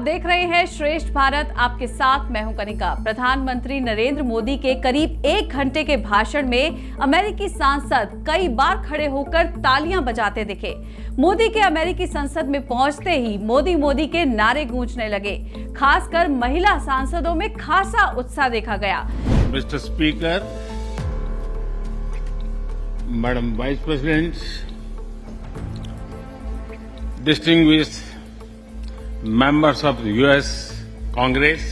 देख रहे हैं श्रेष्ठ भारत, आपके साथ मैं हूं कनिका। प्रधानमंत्री नरेंद्र मोदी के करीब 1 घंटे के भाषण में अमेरिकी सांसद कई बार खड़े होकर तालियां बजाते दिखे। मोदी के अमेरिकी संसद में पहुंचते ही मोदी मोदी के नारे गूंजने लगे। खासकर महिला सांसदों में खासा उत्साह देखा गया। Mister speaker, madam vice president, distinguished members of the US Congress,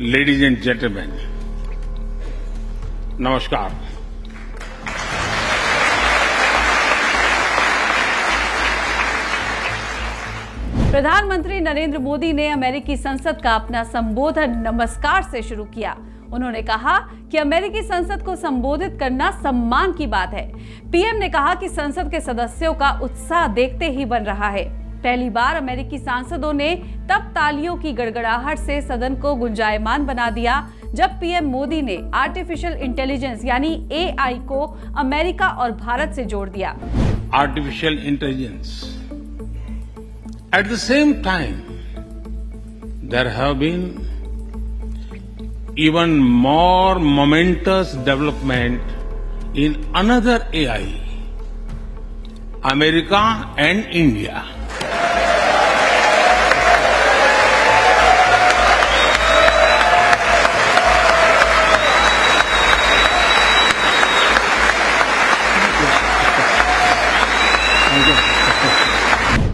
ladies and gentlemen, नमस्कार। प्रधानमंत्री नरेंद्र मोदी ने अमेरिकी संसद का अपना संबोधन नमस्कार से शुरू किया। उन्होंने कहा कि अमेरिकी संसद को संबोधित करना सम्मान की बात है। पीएम ने कहा कि संसद के सदस्यों का उत्साह देखते ही बन रहा है। पहली बार अमेरिकी सांसदों ने तब तालियों की गड़गड़ाहट से सदन को गुंजायमान बना दिया जब पीएम मोदी ने आर्टिफिशियल इंटेलिजेंस यानी एआई को अमेरिका और भारत से जोड़ दिया। Artificial intelligence. At the same time there have been even more momentous development in another AI, America and India.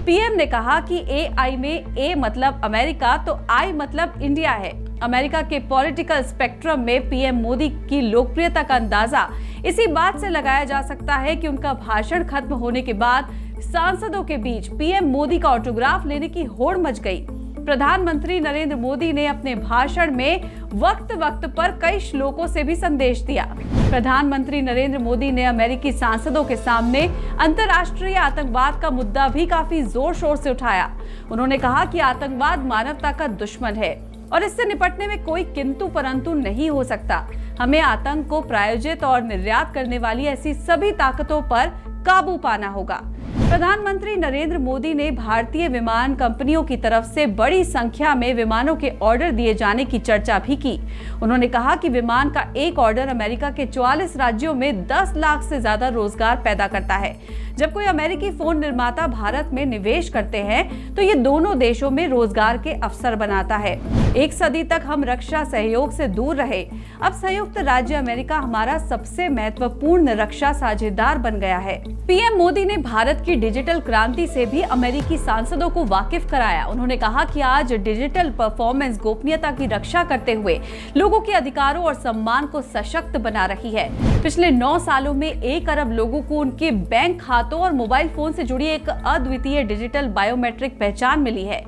PM ने कहा कि एआई में ए मतलब अमेरिका तो आई मतलब इंडिया है। अमेरिका के पॉलिटिकल स्पेक्ट्रम में पीएम मोदी की लोकप्रियता का अंदाजा इसी बात से लगाया जा सकता है कि उनका भाषण खत्म होने के बाद सांसदों के बीच पीएम मोदी का ऑटोग्राफ लेने की होड़ मच गई। प्रधानमंत्री नरेंद्र मोदी ने अपने भाषण में वक्त वक्त पर कई श्लोकों से भी संदेश दिया। प्रधानमंत्री नरेंद्र मोदी ने अमेरिकी सांसदों के सामने अंतर्राष्ट्रीय आतंकवाद का मुद्दा भी काफी जोर शोर से उठाया। उन्होंने कहा कि आतंकवाद मानवता का दुश्मन है और इससे निपटने में कोई किंतु परंतु नहीं हो सकता। हमें आतंक को प्रायोजित और निर्यात करने वाली ऐसी सभी ताकतों पर काबू पाना होगा। प्रधानमंत्री नरेंद्र मोदी ने भारतीय विमान कंपनियों की तरफ से बड़ी संख्या में विमानों के ऑर्डर दिए जाने की चर्चा भी की। उन्होंने कहा कि विमान का एक ऑर्डर अमेरिका के 44 राज्यों में 10 लाख से ज्यादा रोजगार पैदा करता है। जब कोई अमेरिकी फोन निर्माता भारत में निवेश करते हैं तो ये दोनों देशों में रोजगार के अवसर बनाता है। 1 सदी तक हम रक्षा सहयोग से दूर रहे, अब संयुक्त राज्य अमेरिका हमारा सबसे महत्वपूर्ण रक्षा साझेदार बन गया है। पीएम मोदी ने भारत की डिजिटल क्रांति से भी अमेरिकी सांसदों को वाकिफ कराया। उन्होंने कहा कि आज डिजिटल परफॉर्मेंस गोपनीयता की रक्षा करते हुए लोगों के अधिकारों और सम्मान को सशक्त बना रही है। पिछले 9 सालों में 1 अरब लोगों को उनके बैंक खातों और मोबाइल फोन से जुड़ी एक अद्वितीय डिजिटल बायोमेट्रिक पहचान मिली है।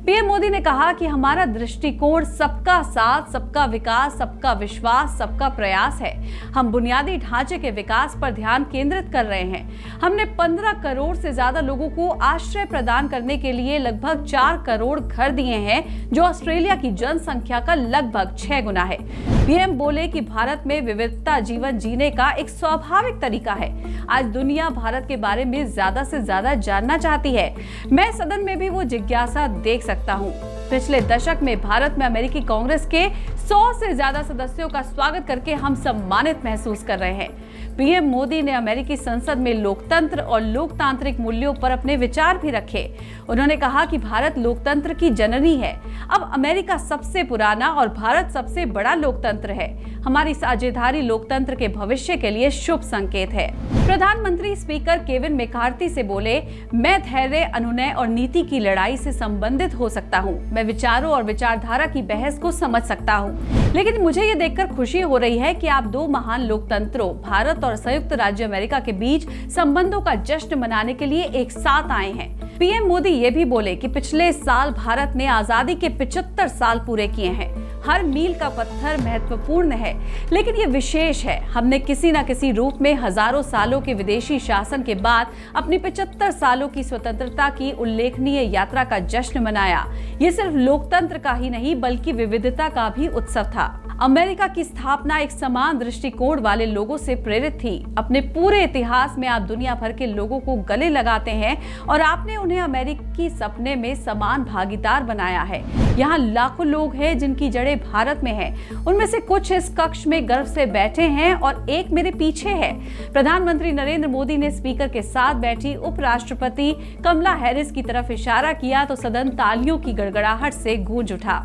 पीएम मोदी ने कहा कि हमारा दृष्टिकोण सबका साथ, सबका विकास, सबका विश्वास, सबका प्रयास है। हम बुनियादी ढांचे के विकास पर ध्यान केंद्रित कर रहे हैं। हमने 15 करोड़ से ज्यादा लोगों को आश्रय प्रदान करने के लिए लगभग 4 करोड़ घर दिए हैं, जो ऑस्ट्रेलिया की जनसंख्या का लगभग 6 गुना है। पीएम बोले कि भारत में विविधता जीवन जीने का एक स्वाभाविक तरीका है। आज दुनिया भारत के बारे में ज्यादा से ज्यादा जानना चाहती है। मैं सदन में भी वो जिज्ञासा देख सकता हूँ। पिछले दशक में भारत में अमेरिकी कांग्रेस के 100 से ज्यादा सदस्यों का स्वागत करके हम सम्मानित महसूस कर रहे हैं। पीएम मोदी ने अमेरिकी संसद में लोकतंत्र और लोकतांत्रिक मूल्यों पर अपने विचार भी रखे। उन्होंने कहा कि भारत लोकतंत्र की जननी है। अब अमेरिका सबसे पुराना और भारत सबसे बड़ा लोकतंत्र है। हमारी साझेदारी लोकतंत्र के भविष्य के लिए शुभ संकेत है। प्रधानमंत्री स्पीकर केविन मैकार्थी से बोले, मैं धैर्य, अनुनय और नीति की लड़ाई से संबंधित हो सकता हूँ। मैं विचारों और विचारधारा की बहस को समझ सकता हूँ, लेकिन मुझे ये देखकर खुशी हो रही है कि आप 2 महान लोकतंत्रों भारत और संयुक्त राज्य अमेरिका के बीच संबंधों का जश्न मनाने के लिए एक साथ आए हैं। पीएम मोदी ये भी बोले कि पिछले साल भारत ने आजादी के 75 साल पूरे किए हैं। हर मील का पत्थर महत्वपूर्ण है, लेकिन ये विशेष है। हमने किसी न किसी रूप में हजारों सालों के विदेशी शासन के बाद अपनी 75 सालों की स्वतंत्रता की उल्लेखनीय यात्रा का जश्न मनाया। ये सिर्फ लोकतंत्र का ही नहीं बल्कि विविधता का भी उत्सव था। अमेरिका की स्थापना एक समान दृष्टिकोण वाले लोगों से प्रेरित थी। अपने पूरे इतिहास में आप दुनिया भर के लोगों को गले लगाते हैं और आपने उन्हें अमेरिकी सपने में समान भागीदार बनाया है। यहाँ लाखों लोग हैं जिनकी जड़ें भारत में हैं। उनमें से कुछ इस कक्ष में गर्व से बैठे हैं और एक मेरे पीछे है। प्रधानमंत्री नरेंद्र मोदी ने स्पीकर के साथ बैठी उपराष्ट्रपति कमला हैरिस की तरफ इशारा किया तो सदन तालियों की गड़गड़ाहट से गूंज उठा।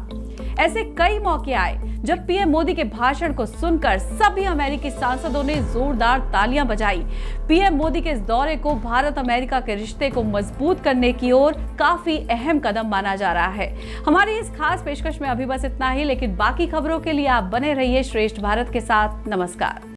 ऐसे कई मौके आए जब पीएम मोदी के भाषण को सुनकर सभी अमेरिकी सांसदों ने जोरदार तालियां बजाई। पीएम मोदी के इस दौरे को भारत अमेरिका के रिश्ते को मजबूत करने की ओर काफी अहम कदम माना जा रहा है। हमारी इस खास पेशकश में अभी बस इतना ही, लेकिन बाकी खबरों के लिए आप बने रहिए श्रेष्ठ भारत के साथ। नमस्कार।